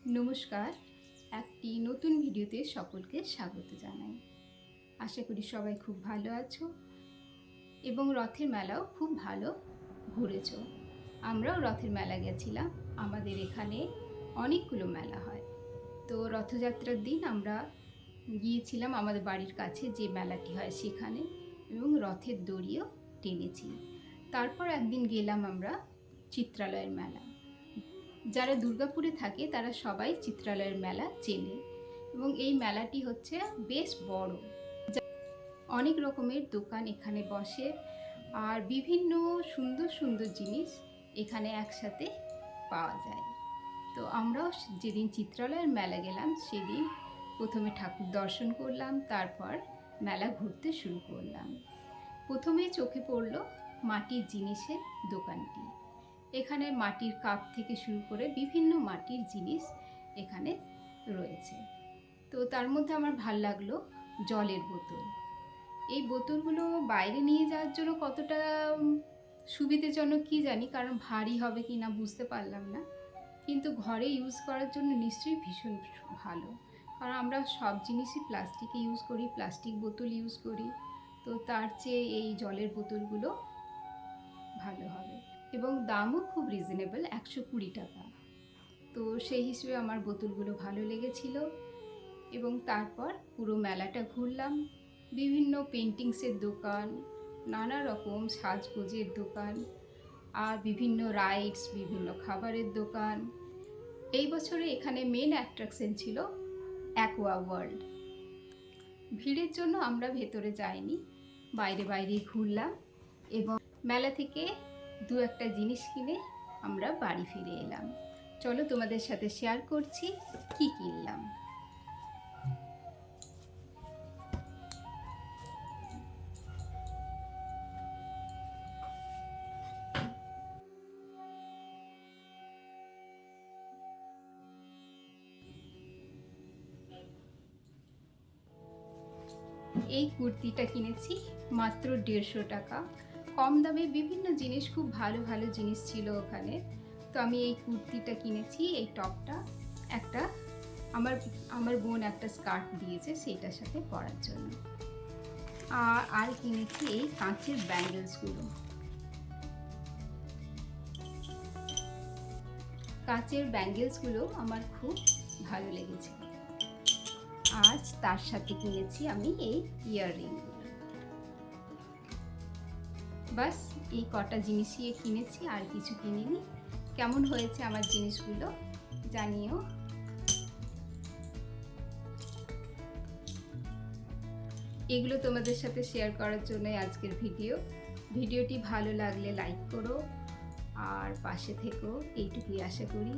নমস্কার, একটি নতুন ভিডিওতে সকলকে স্বাগত জানাই। আশা করি সবাই খুব ভালো আছো এবং রথের মেলাও খুব ভালো ঘুরেছো। আমরাও রথের মেলা গেছিলাম। আমাদের এখানে অনেকগুলো মেলা হয়। তো রথযাত্রার দিন আমরা গিয়েছিলাম আমাদের বাড়ির কাছে যে মেলাটি হয় সেখানে, এবং রথের দড়িও টেনেছি। তারপর একদিন গেলাম আমরা চিত্রালয়ের মেলা। যারা দুর্গাপুরে থাকে তারা সবাই চিত্রালয়ের মেলা চেনে, এবং এই মেলাটি হচ্ছে বেশ বড়। অনেক রকমের দোকান এখানে বসে, আর বিভিন্ন সুন্দর সুন্দর জিনিস এখানে একসাথে পাওয়া যায়। তো আমরাও যেদিন চিত্রালয়ের মেলা গেলাম সেদিন প্রথমে ঠাকুর দর্শন করলাম, তারপর মেলা ঘুরতে শুরু করলাম। প্রথমে চোখে পড়ল মাটির জিনিসের দোকানটি। এখানে মাটির কাপ থেকে শুরু করে বিভিন্ন মাটির জিনিস এখানে রয়েছে। তো তার মধ্যে আমার ভাল লাগলো জলের বোতল। এই বোতলগুলো বাইরে নিয়ে যাওয়ার জন্য কতটা সুবিধাজনক কি জানি, কারণ ভারী হবে কি না বুঝতে পারলাম না, কিন্তু ঘরে ইউজ করার জন্য নিশ্চয়ই ভীষণ ভালো। কারণ আমরা সব জিনিসই প্লাস্টিকে ইউজ করি, প্লাস্টিক বোতল ইউজ করি, তো তার চেয়ে এই জলের বোতলগুলো ভালো হবে। এবং দামও খুব রিজনেবল, 120 টাকা। তো সেই হিসেবে আমার বোতলগুলো ভালো লেগেছিল। এবং তারপর পুরো মেলাটা ঘুরলাম। বিভিন্ন পেন্টিংসের দোকান, নানা রকম সাজগোজের দোকান, আর বিভিন্ন রাইডস, বিভিন্ন খাবারের দোকান। এই বছরে এখানে মেন অ্যাট্রাকশন ছিল অ্যাকোয়া ওয়ার্ল্ড। ভিড়ের জন্য আমরা ভেতরে যাইনি, বাইরে বাইরেই ঘুরলাম এবং মেলা থেকে দু একটা জিনিস কিনে আমরা বাড়ি ফিরে এলাম। চলো তোমাদের সাথে শেয়ার করছি কি কিনলাম। এই কুর্তিটা কিনেছি মাত্র 150 টাকা। কম দামে বিভিন্ন জিনিস, খুব ভালো ভালো জিনিস ছিল ওখানে। তো আমি এই কুর্তিটা কিনেছি, এই টপটা। একটা আমার বোন একটা স্কার্ট দিয়েছে সেইটার সাথে পরার জন্য। আর কিনেছি এই কাঁচের ব্যাঙ্গেলসগুলো। কাঁচের ব্যাঙ্গেলসগুলো আমার খুব ভালো লেগেছে। আজ তার সাথে কিনেছি আমি এই ইয়াররিংগুলো। বাস এই কটা জিনিসই কিনেছি, আর কিছু কিনিনি। কেমন হয়েছে আমার জিনিসগুলো জানিও। এগুলো তোমাদের সাথে শেয়ার করার জন্যই আজকের ভিডিওটি ভালো লাগলে লাইক করো আর পাশে থেকো, এইটুকুই আশা করি।